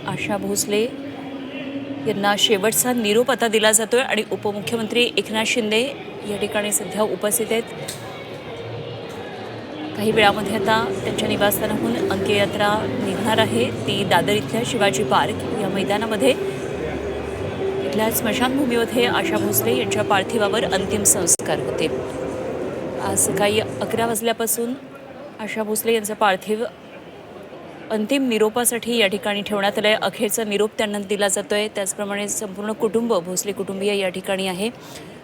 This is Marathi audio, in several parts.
आशा भोसले यांना शेवटचा निरोप आता दिला जातोय आणि उपमुख्यमंत्री एकनाथ शिंदे या ठिकाणी सध्या उपस्थित आहेत। काही वेळामध्ये आता त्यांच्या निवासस्थानाहून अंत्ययात्रा निघणार आहे। ती दादर इथल्या शिवाजी पार्क या मैदानामध्ये इथल्या स्मशानभूमीमध्ये आशा भोसले यांच्या पार्थिवावर अंतिम संस्कार होते। आज सकाळी 11 वाजल्यापासून आशा भोसले यांचा पार्थिव अंतिम निरोपासाठी या ठिकाणी ठेवण्यात आले। अखेरचा निरोप त्यांना दिला जातोय। त्याचप्रमाणे संपूर्ण कुटुंब भोसले कुटुंबीय या ठिकाणी आहे।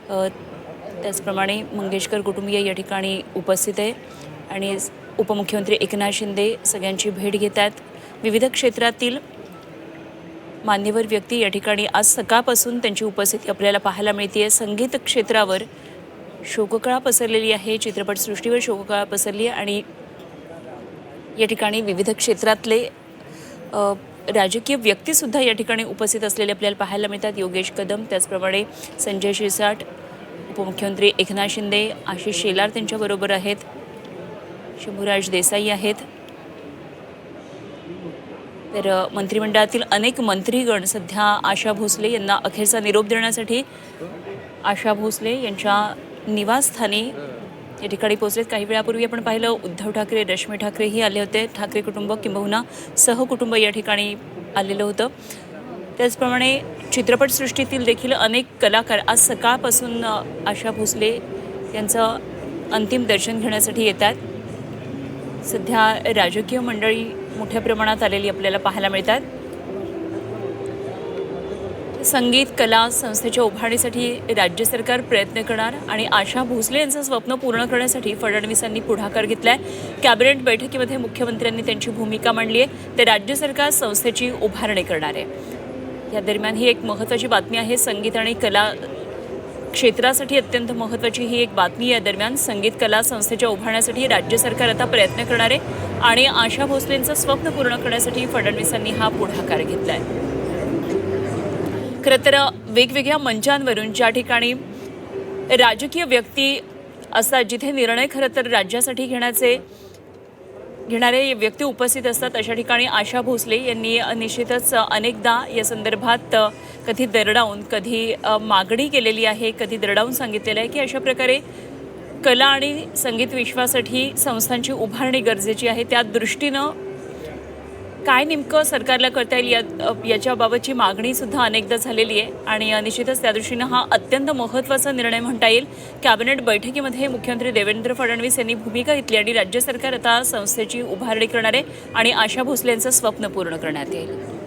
त्याचप्रमाणे मंगेशकर कुटुंबीय या ठिकाणी उपस्थित आहे आणि उपमुख्यमंत्री एकनाथ शिंदे सगळ्यांची भेट घेतात। विविध क्षेत्रातील मान्यवर व्यक्ती या ठिकाणी आज सकाळपासून त्यांची उपस्थिती आपल्याला पाहायला मिळते। संगीत क्षेत्रावर शोककळा पसरलेली आहे, चित्रपटसृष्टीवर शोककळा पसरली आहे आणि या ठिकाणी विविध क्षेत्रातले राजकीय व्यक्तीसुद्धा या ठिकाणी उपस्थित असलेले आपल्याला पाहायला मिळतात। योगेश कदम, त्याचप्रमाणे संजय शिरसाट, उपमुख्यमंत्री एकनाथ शिंदे, आशिष शेलार त्यांच्याबरोबर आहेत, शंभूराज देसाई आहेत। तर मंत्रिमंडळातील अनेक मंत्रीगण सध्या आशा भोसले यांना अखेरचा निरोप देण्यासाठी आशा भोसले यांच्या निवासस्थानी या ठिकाणी पोहोचलेत। काही वेळापूर्वी आपण पाहिलं उद्धव ठाकरे, रश्मी ठाकरेही आले होते। ठाकरे कुटुंब किंबहुना सहकुटुंब या ठिकाणी आलेलं होतं। त्याचप्रमाणे चित्रपटसृष्टीतील देखील अनेक कलाकार आज सकाळपासून आशा भोसले यांचं अंतिम दर्शन घेण्यासाठी येतात। सध्या राजकीय मंडळी मोठ्या प्रमाणात आलेली आपल्याला पाहायला मिळतात। संगीत कला संस्थेच्या उभारणीसाठी राज्य सरकार प्रयत्न करणार आणि आशा भोसले यांचं स्वप्न पूर्ण करण्यासाठी फडणवीसांनी पुढाकार घेतलाय। कॅबिनेट बैठकीमध्ये मुख्यमंत्र्यांनी त्यांची भूमिका मांडली आहे। तर राज्य सरकार संस्थेची उभारणी करणार आहे। या दरम्यान ही एक महत्त्वाची बातमी आहे। संगीत आणि कला क्षेत्रासाठी अत्यंत महत्त्वाची ही एक बातमी। या दरम्यान संगीत कला संस्थेच्या उभारण्यासाठी राज्य सरकार आता प्रयत्न करणार आहे आणि आशा भोसलेंचं स्वप्न पूर्ण करण्यासाठी फडणवीसांनी हा पुढाकार घेतलाय। खरं तर वेगवेगळ्या मंचांवरून ज्या ठिकाणी राजकीय व्यक्ती असतात, जिथे निर्णय खरं तर राज्यासाठी घेणारे व्यक्ती उपस्थित असतात, अशा ठिकाणी आशा भोसले यांनी निश्चितच अनेकदा या संदर्भात कधी दरडावून, कधी मागणी केलेली आहे, कधी दरडावून सांगितलेलं आहे की अशा प्रकारे कला आणि संगीत विश्वासाठी संस्थांची उभारणी गरजेची आहे। त्या दृष्टीनं काय नेमकं सरकारला करता येईल याच्याबाबतची मागणीसुद्धा अनेकदा झालेली आहे आणि निश्चितच त्या दृष्टीनं हा अत्यंत महत्त्वाचा निर्णय म्हणता येईल। कॅबिनेट बैठकीमध्ये मुख्यमंत्री देवेंद्र फडणवीस यांनी भूमिका घेतली आणि राज्य सरकार आता संस्थेची उभारणी करणार आहे आणि आशा भोसले यांचं स्वप्न पूर्ण करण्यात येईल।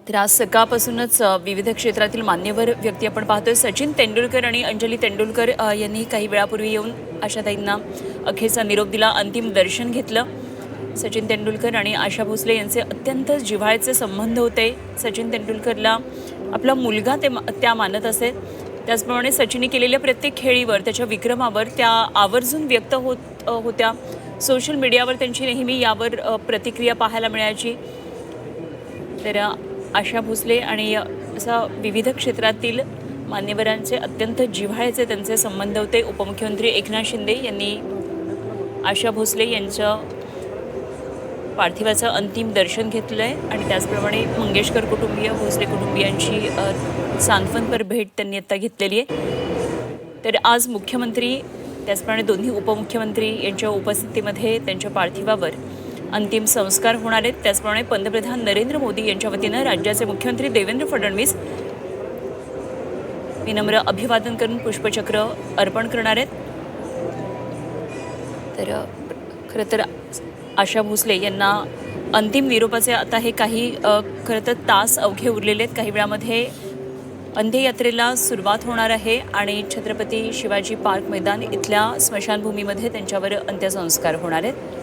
तर आज सकाळपासूनच विविध क्षेत्रातील मान्यवर व्यक्ती आपण पाहतोय। सचिन तेंडुलकर आणि अंजली तेंडुलकर यांनी काही वेळापूर्वी येऊन आशाताईंना अखेरचा निरोप दिला, अंतिम दर्शन घेतलं। सचिन तेंडुलकर आणि आशा भोसले यांचे अत्यंत जिव्हाळ्याचे संबंध होते। सचिन तेंडुलकरला आपला मुलगा त्या मानत असे। त्याचप्रमाणे सचिनने केलेल्या प्रत्येक खेळीवर, त्याच्या विक्रमावर त्या आवर्जून व्यक्त होत्या। सोशल मीडियावर त्यांची नेहमी यावर प्रतिक्रिया पाहायला मिळायची। तर आशा भोसले आणि असा विविध क्षेत्रातील मान्यवरांचे अत्यंत जिव्हाळ्याचे त्यांचे संबंध होते। उपमुख्यमंत्री एकनाथ शिंदे यांनी आशा भोसले यांच्या पार्थिवाचं अंतिम दर्शन घेतलं आहे आणि त्याचप्रमाणे मंगेशकर कुटुंबीय, भोसले कुटुंबियांची सांत्वनपर भेट त्यांनी आता घेतलेली आहे। तर आज मुख्यमंत्री त्याचप्रमाणे दोन्ही उपमुख्यमंत्री यांच्या उपस्थितीमध्ये त्यांच्या पार्थिवावर अंतिम संस्कार होणार आहेत। त्याचप्रमाणे पंतप्रधान नरेंद्र मोदी यांच्या वतीनं राज्याचे मुख्यमंत्री देवेंद्र फडणवीस विनम्र अभिवादन करून पुष्पचक्र अर्पण करणार आहेत। तर खरं तर आशा भोसले यांना अंतिम निरोपाचे आता हे काही खरं तर तास अवघे उरलेले आहेत। काही वेळामध्ये अंत्ययात्रेला सुरुवात होणार आहे आणि छत्रपती शिवाजी पार्क मैदान इथल्या स्मशानभूमीमध्ये त्यांच्यावर अंत्यसंस्कार होणार आहेत।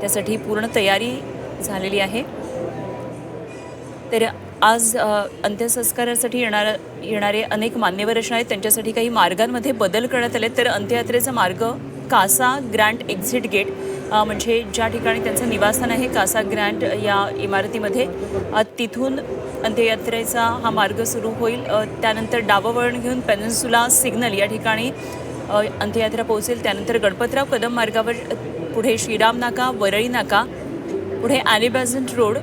त्यासाठी पूर्ण तयारी झालेली आहे। तर आज अंत्यसंस्कारासाठी येणारे अनेक मान्यवर असणार आहेत। त्यांच्यासाठी काही मार्गांमध्ये बदल करण्यात आले। तर अंत्ययात्रेचा मार्ग कासा ग्रँड एक्झिट गेट म्हणजे ज्या ठिकाणी त्यांचं निवासस्थान आहे कासा ग्रँड या इमारतीमध्ये तिथून अंत्ययात्रेचा हा मार्ग सुरू होईल. त्यानंतर डावं वळण घेऊन पेनिन्सुला सिग्नल या ठिकाणी अंत्ययात्रा पोहोचेल. त्यानंतर गणपतराव कदम मार्गावर पुढे श्रीराम नाका, वरळी नाका, पुढे Annie Besant road,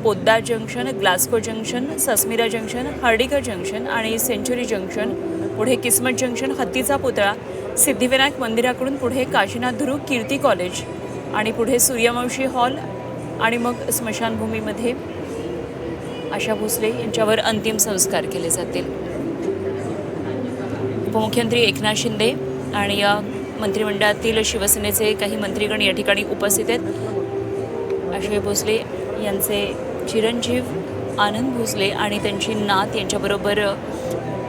Poddar junction, Glaxo junction, Sasmira junction, Hardikar junction आणि सेंचुरी जंक्शन, पुढे किस्मत जंक्शन, हत्तीचा पुतळा, सिद्धिविनायक मंदिराकडून पुढे काशीनाथ धुरू, कीर्ती कॉलेज आणि पुढे सूर्यवंशी हॉल आणि मग स्मशानभूमीमध्ये आशा भोसले यांच्यावर अंतिम संस्कार केले जातील. उपमुख्यमंत्री एकनाथ शिंदे आणि या मंत्रिमंडळातील शिवसेनेचे काही मंत्रीगण या ठिकाणी उपस्थित आहेत. आशा भोसले यांचे चिरंजीव आनंद भोसले आणि त्यांची नात यांच्याबरोबर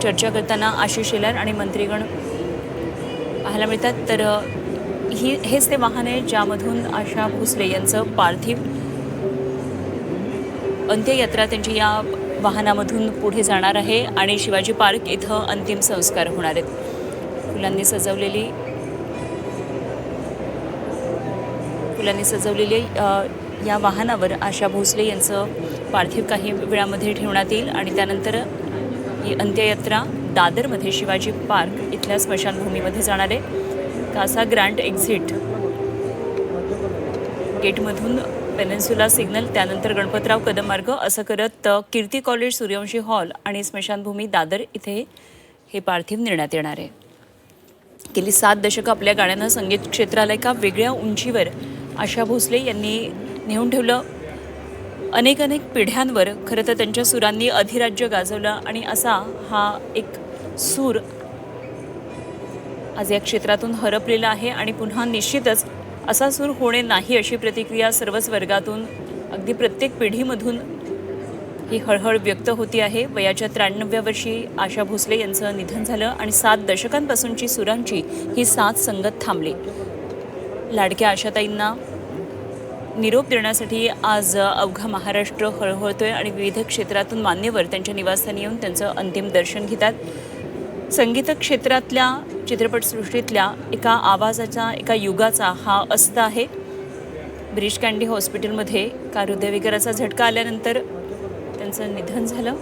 चर्चा आशिष शेलार आणि मंत्रीगण पाहायला मिळतात. तर हेच ते वाहन आहे ज्यामधून आशा भोसले यांचं पार्थिव अंत्ययात्रा त्यांची या वाहनामधून पुढे जाणार आहे आणि शिवाजी पार्क इथं अंतिम संस्कार होणार आहेत. फुलांनी सजवलेली या वाहनावर आशा भोसले यांचं पार्थिव काही वेळामध्ये ठेवण्यात येईल आणि त्यानंतर ही अंत्ययात्रा दादरमध्ये शिवाजी पार्क इथल्या स्मशानभूमीमध्ये जाणार आहे. कासा ग्रँड एक्झिट गेटमधून पेनिन्सुला सिग्नल, त्यानंतर गणपतराव कदम मार्ग असं करत कीर्ती कॉलेज, सूर्यवंशी हॉल आणि स्मशानभूमी दादर इथे हे पार्थिव नेण्यात येणार आहे. गेली 7 दशकं आपल्या गाण्यानं संगीत क्षेत्राला एका वेगळ्या उंचीवर आशा भोसले यांनी नेऊन ठेवलं. अनेक पिढ्यांवर खरं तर त्यांच्या सुरांनी अधिराज्य गाजवलं आणि असा हा एक सूर आज या क्षेत्रातून हरपलेला आहे आणि पुन्हा निश्चितच असा सूर होणे नाही अशी प्रतिक्रिया सर्वच वर्गातून अगदी प्रत्येक पिढीमधून ही हळहळ व्यक्त होती आहे. वयाच्या 93व्या वर्षी आशा भोसले यांचं निधन झालं आणि 7 दशकांपासूनची सुरांची ही साथ संगत थांबली. लाडक्या आशाताईंना निरोप देण्यासाठी आज अवघा महाराष्ट्र हळहळतोय आणि विविध क्षेत्रातून मान्यवर त्यांच्या निवासस्थानी येऊन त्यांचं अंतिम दर्शन घेतात. संगीत क्षेत्रातल्या चित्रपटसृष्टीतल्या एका आवाजाचा, एका युगाचा हा अस्त आहे. ब्रीच कँडी हॉस्पिटलमध्ये का हृदयविकाराचा झटका आल्यानंतर त्यांचं निधन झालं.